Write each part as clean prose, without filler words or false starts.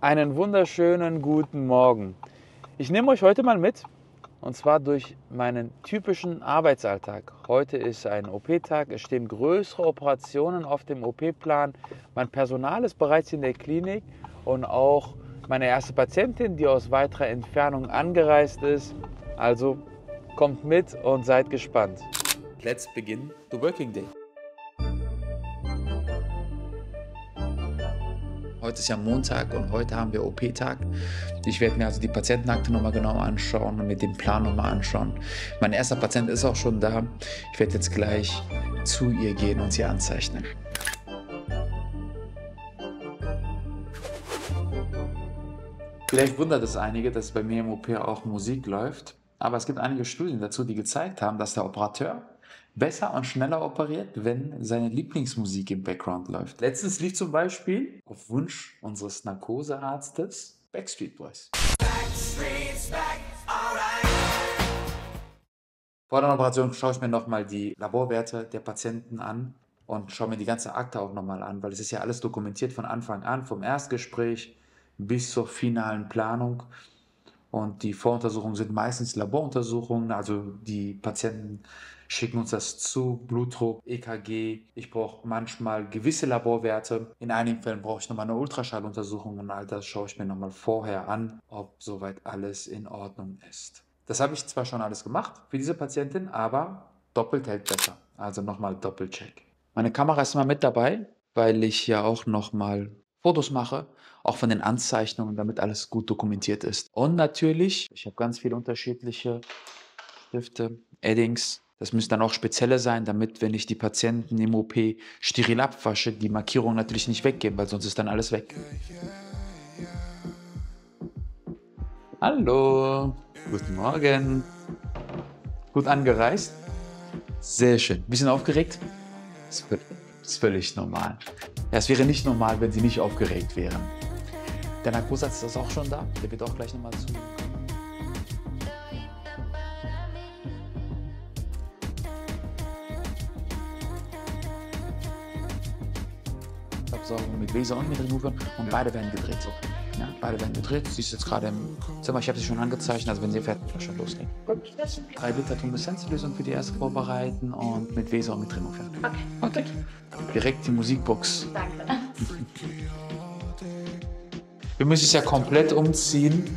Einen wunderschönen guten Morgen. Ich nehme euch heute mal mit, und zwar durch meinen typischen Arbeitsalltag. Heute ist ein OP-Tag, es stehen größere Operationen auf dem OP-Plan. Mein Personal ist bereits in der Klinik und auch meine erste Patientin, die aus weiterer Entfernung angereist ist. Also kommt mit und seid gespannt. Let's begin the working day. Heute ist ja Montag und heute haben wir OP-Tag. Ich werde mir also die Patientenakte nochmal genauer anschauen und mir den Plan nochmal anschauen. Mein erster Patient ist auch schon da. Ich werde jetzt gleich zu ihr gehen und sie anzeichnen. Vielleicht wundert es einige, dass bei mir im OP auch Musik läuft. Aber es gibt einige Studien dazu, die gezeigt haben, dass der Operateur besser und schneller operiert, wenn seine Lieblingsmusik im Background läuft. Letztens lief zum Beispiel auf Wunsch unseres Narkosearztes Backstreet Boys. Vor der Operation schaue ich mir nochmal die Laborwerte der Patienten an und schaue mir die ganze Akte auch nochmal an, weil es ist ja alles dokumentiert von Anfang an, vom Erstgespräch bis zur finalen Planung. Und die Voruntersuchungen sind meistens Laboruntersuchungen, also die Patienten schicken uns das zu, Blutdruck, EKG. Ich brauche manchmal gewisse Laborwerte. In einigen Fällen brauche ich nochmal eine Ultraschalluntersuchung und all das schaue ich mir nochmal vorher an, ob soweit alles in Ordnung ist. Das habe ich zwar schon alles gemacht für diese Patientin, aber doppelt hält besser. Also nochmal Doppelcheck. Meine Kamera ist immer mit dabei, weil ich ja auch nochmal Fotos mache, auch von den Anzeichnungen, damit alles gut dokumentiert ist. Und natürlich, ich habe ganz viele unterschiedliche Stifte, Eddings. Das müssen dann auch spezielle sein, damit, wenn ich die Patienten im OP steril abwasche, die Markierungen natürlich nicht weggehen, weil sonst ist dann alles weg. Hallo, guten Morgen. Gut angereist? Sehr schön. Bisschen aufgeregt? Das ist völlig normal. Ja, es wäre nicht normal, wenn Sie nicht aufgeregt wären. Der Narkosearzt ist auch schon da. Der wird auch gleich nochmal zu mir kommen. Absaugung mit Laser und mit Remover und beide werden gedreht. So. Ja, beide werden gedreht. Sie ist jetzt gerade im Zimmer. Ich habe sie schon angezeichnet, also wenn sie fertig ist, schon loslegen. Gut. 3 Liter Tumescence-Lösung für die erste vorbereiten und mit Laser und mit Remover. Okay. Direkt die Musikbox. Danke. Wir müssen es ja komplett umziehen,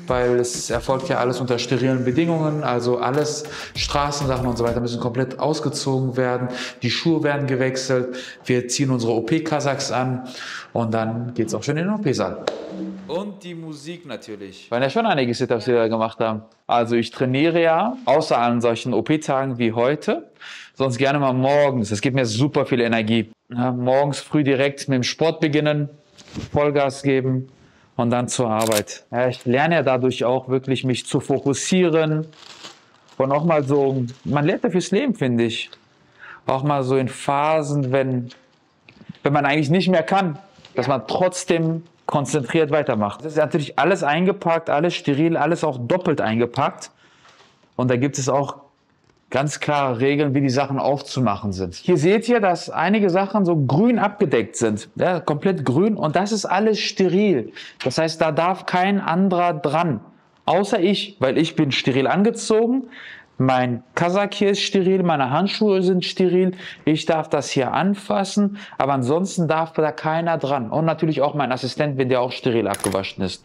weil es erfolgt ja alles unter sterilen Bedingungen, also alles Straßensachen und so weiter müssen komplett ausgezogen werden. Die Schuhe werden gewechselt, wir ziehen unsere OP-Kasachs an und dann geht es auch schon in den OP-Saal. Und die Musik natürlich. Waren ja schon einige Sit-Ups, die wir da gemacht haben. Also ich trainiere ja, außer an solchen OP-Tagen wie heute, sonst gerne mal morgens. Das gibt mir super viel Energie. Ja, morgens früh direkt mit dem Sport beginnen, Vollgas geben. Und dann zur Arbeit. Ja, ich lerne ja dadurch auch wirklich, mich zu fokussieren. Und auch mal so, man lernt ja fürs Leben, finde ich. Auch mal so in Phasen, wenn man eigentlich nicht mehr kann, dass man trotzdem konzentriert weitermacht. Das ist natürlich alles eingepackt, alles steril, alles auch doppelt eingepackt. Und da gibt es auch ganz klare Regeln, wie die Sachen aufzumachen sind. Hier seht ihr, dass einige Sachen so grün abgedeckt sind. Ja, komplett grün und das ist alles steril. Das heißt, da darf kein anderer dran. Außer ich, weil ich bin steril angezogen. Mein Kasach hier ist steril, meine Handschuhe sind steril. Ich darf das hier anfassen, aber ansonsten darf da keiner dran. Und natürlich auch mein Assistent, wenn der auch steril abgewaschen ist.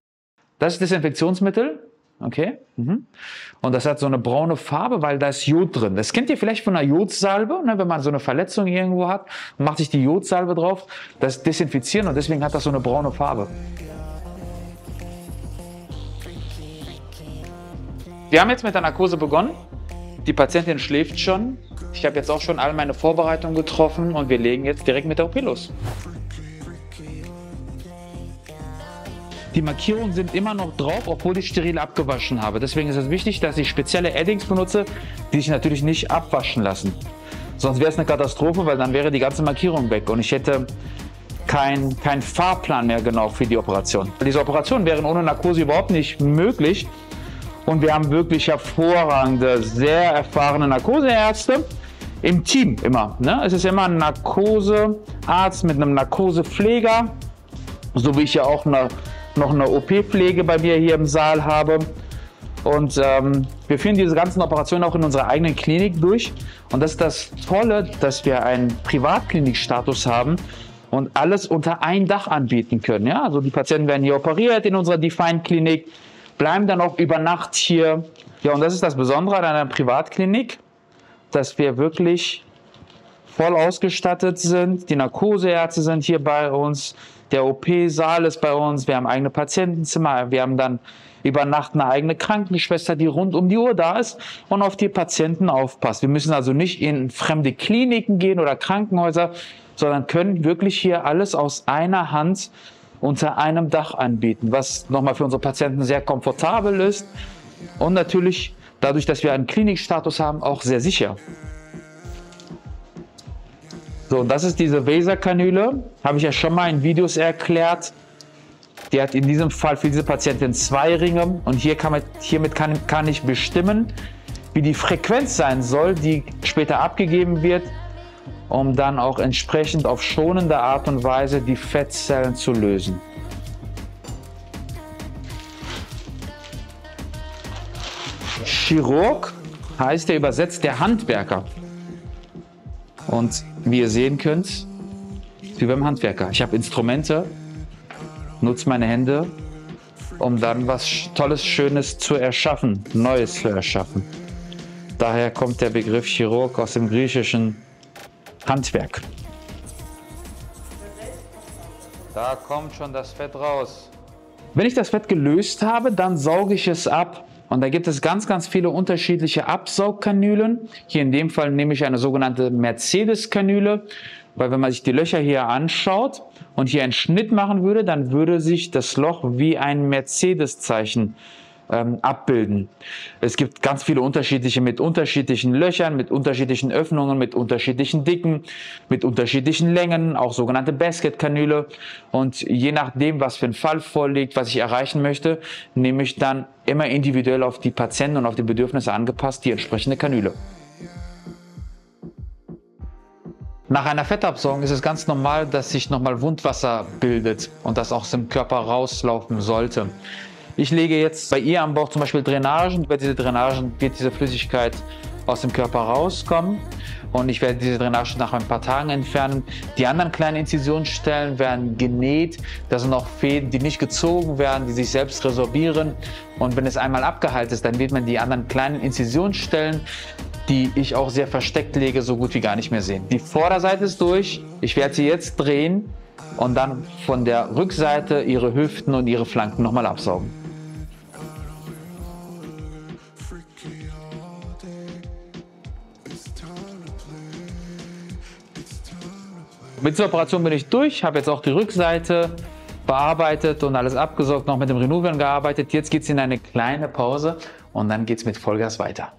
Das ist Desinfektionsmittel. Okay. Und das hat so eine braune Farbe, weil da ist Jod drin. Das kennt ihr vielleicht von einer Jodsalbe, ne, wenn man so eine Verletzung irgendwo hat und macht sich die Jodsalbe drauf. Das desinfizieren und deswegen hat das so eine braune Farbe. Wir haben jetzt mit der Narkose begonnen. Die Patientin schläft schon. Ich habe jetzt auch schon all meine Vorbereitungen getroffen und wir legen jetzt direkt mit der OP los. Die Markierungen sind immer noch drauf, obwohl ich steril abgewaschen habe. Deswegen ist es wichtig, dass ich spezielle Eddings benutze, die sich natürlich nicht abwaschen lassen. Sonst wäre es eine Katastrophe, weil dann wäre die ganze Markierung weg und ich hätte keinen Fahrplan mehr genau für die Operation. Diese Operationen wären ohne Narkose überhaupt nicht möglich. Und wir haben wirklich hervorragende, sehr erfahrene Narkoseärzte im Team immer. Ne? Es ist immer ein Narkosearzt mit einem Narkosepfleger, so wie ich ja auch eine noch eine OP-Pflege bei mir hier im Saal habe. Und wir führen diese ganzen Operationen auch in unserer eigenen Klinik durch. Und das ist das Tolle, dass wir einen Privatklinikstatus haben und alles unter ein Dach anbieten können. Ja? Also die Patienten werden hier operiert in unserer Define-Klinik, bleiben dann auch über Nacht hier. Ja, und das ist das Besondere an einer Privatklinik, dass wir wirklich voll ausgestattet sind. Die Narkoseärzte sind hier bei uns, der OP-Saal ist bei uns, wir haben eigene Patientenzimmer, wir haben dann über Nacht eine eigene Krankenschwester, die rund um die Uhr da ist und auf die Patienten aufpasst. Wir müssen also nicht in fremde Kliniken gehen oder Krankenhäuser, sondern können wirklich hier alles aus einer Hand unter einem Dach anbieten, was nochmal für unsere Patienten sehr komfortabel ist und natürlich dadurch, dass wir einen Klinikstatus haben, auch sehr sicher. So, und das ist diese Vaser-Kanüle, habe ich ja schon mal in Videos erklärt. Die hat in diesem Fall für diese Patientin 2 Ringe und hiermit kann ich bestimmen, wie die Frequenz sein soll, die später abgegeben wird, um dann auch entsprechend auf schonende Art und Weise die Fettzellen zu lösen. Chirurg heißt ja übersetzt der Handwerker. Und wie ihr sehen könnt, wie beim Handwerker. Ich habe Instrumente, nutze meine Hände, um dann was Tolles, Schönes zu erschaffen, Neues zu erschaffen. Daher kommt der Begriff Chirurg aus dem griechischen Handwerk. Da kommt schon das Fett raus. Wenn ich das Fett gelöst habe, dann sauge ich es ab. Und da gibt es ganz, ganz viele unterschiedliche Absaugkanülen. Hier in dem Fall nehme ich eine sogenannte Mercedes-Kanüle, weil wenn man sich die Löcher hier anschaut und hier einen Schnitt machen würde, dann würde sich das Loch wie ein Mercedes-Zeichen abbilden. Es gibt ganz viele unterschiedliche mit unterschiedlichen Löchern, mit unterschiedlichen Öffnungen, mit unterschiedlichen Dicken, mit unterschiedlichen Längen, auch sogenannte Basket-Kanüle. Und je nachdem, was für ein Fall vorliegt, was ich erreichen möchte, nehme ich dann immer individuell auf die Patienten und auf die Bedürfnisse angepasst die entsprechende Kanüle. Nach einer Fettabsaugung ist es ganz normal, dass sich nochmal Wundwasser bildet und das auch aus dem Körper rauslaufen sollte. Ich lege jetzt bei ihr am Bauch zum Beispiel Drainagen. Über diese Drainagen wird diese Flüssigkeit aus dem Körper rauskommen und ich werde diese Drainage nach ein paar Tagen entfernen. Die anderen kleinen Inzisionsstellen werden genäht. Das sind auch Fäden, die nicht gezogen werden, die sich selbst resorbieren. Und wenn es einmal abgeheilt ist, dann wird man die anderen kleinen Inzisionsstellen, die ich auch sehr versteckt lege, so gut wie gar nicht mehr sehen. Die Vorderseite ist durch. Ich werde sie jetzt drehen und dann von der Rückseite ihre Hüften und ihre Flanken nochmal absaugen. Mit dieser Operation bin ich durch, habe jetzt auch die Rückseite bearbeitet und alles abgesaugt, noch mit dem Renuvian gearbeitet. Jetzt geht es in eine kleine Pause und dann geht es mit Vollgas weiter.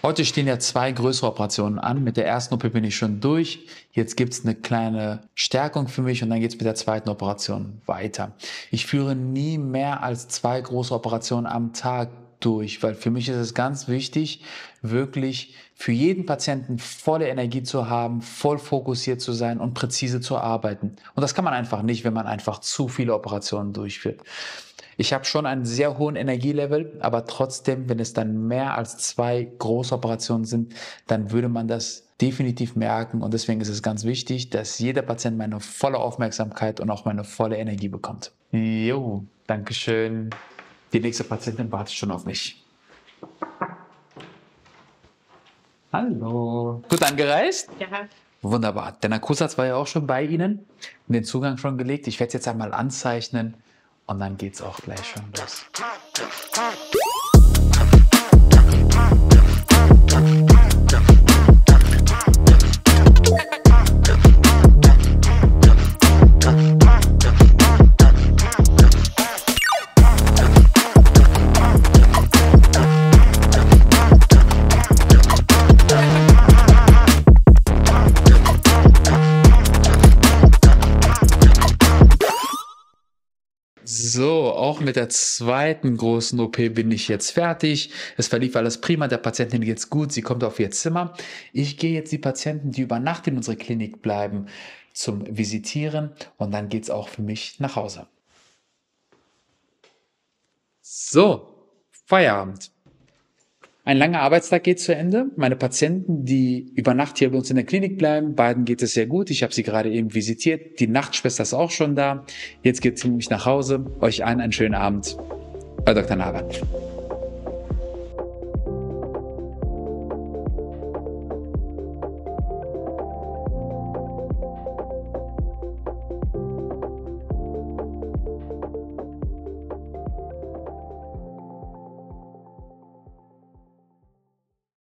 Heute stehen ja 2 größere Operationen an. Mit der ersten OP bin ich schon durch. Jetzt gibt es eine kleine Stärkung für mich und dann geht es mit der zweiten Operation weiter. Ich führe nie mehr als 2 große Operationen am Tag durch, weil für mich ist es ganz wichtig, wirklich für jeden Patienten volle Energie zu haben, voll fokussiert zu sein und präzise zu arbeiten. Und das kann man einfach nicht, wenn man einfach zu viele Operationen durchführt. Ich habe schon einen sehr hohen Energielevel, aber trotzdem, wenn es dann mehr als 2 große Operationen sind, dann würde man das definitiv merken. Und deswegen ist es ganz wichtig, dass jeder Patient meine volle Aufmerksamkeit und auch meine volle Energie bekommt. Jo, Dankeschön. Die nächste Patientin wartet schon auf mich. Hallo. Gut angereist? Ja. Wunderbar. Der Narkosarzt war ja auch schon bei Ihnen, den Zugang schon gelegt. Ich werde es jetzt einmal anzeichnen und dann geht es auch gleich schon los. So, auch mit der zweiten großen OP bin ich jetzt fertig. Es verlief alles prima, der Patientin geht's gut, sie kommt auf ihr Zimmer. Ich gehe jetzt die Patienten, die über Nacht in unserer Klinik bleiben, zum Visitieren und dann geht's auch für mich nach Hause. So, Feierabend. Ein langer Arbeitstag geht zu Ende. Meine Patienten, die über Nacht hier bei uns in der Klinik bleiben, beiden geht es sehr gut. Ich habe sie gerade eben visitiert. Die Nachtschwester ist auch schon da. Jetzt geht es nämlich nach Hause. Euch allen einen schönen Abend. Euer Dr. Nabhan.